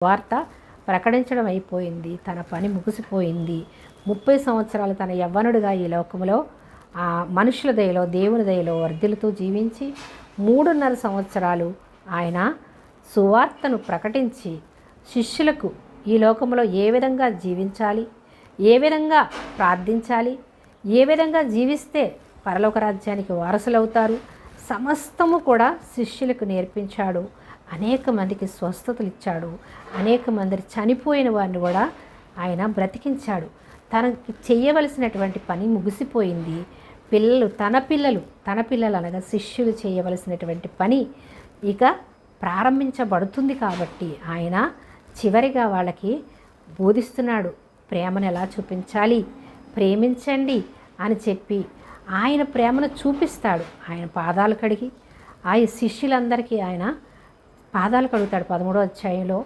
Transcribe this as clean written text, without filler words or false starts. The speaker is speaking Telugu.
వార్త ప్రకటించడం అయిపోయింది. తన పని ముగిసిపోయింది. 30 సంవత్సరాలు తన యవ్వనుడిగా ఈ లోకంలో మనుషుల దయలో దేవుని దయలో వర్ధిల్లుతూ జీవించి 3.5 సంవత్సరాలు ఆయన సువార్తను ప్రకటించి శిష్యులకు ఈ లోకంలో ఏ విధంగా జీవించాలి, ఏ విధంగా ప్రార్థించాలి, ఏ విధంగా జీవిస్తే పరలోక రాజ్యానికి వారసులవుతారు, సమస్తము కూడా శిష్యులకు నేర్పించాడు. అనేక మందికి స్వస్థతలు ఇచ్చాడు. అనేక మంది చనిపోయిన వారిని కూడా ఆయన బ్రతికించాడు. తనకి చేయవలసినటువంటి పని ముగిసిపోయింది. తన పిల్లలు అనగా శిష్యులు చేయవలసినటువంటి పని ఇక ప్రారంభించబడుతుంది. కాబట్టి ఆయన చివరిగా వాళ్ళకి బోధిస్తున్నాడు. ప్రేమను ఎలా చూపించాలి, ప్రేమించండి అని చెప్పి ఆయన ప్రేమను చూపిస్తాడు. ఆయన పాదాలు కడిగి ఆయన శిష్యులందరికీ ఆయన పాదాలు కడుగుతాడు 13వ అధ్యాయంలో.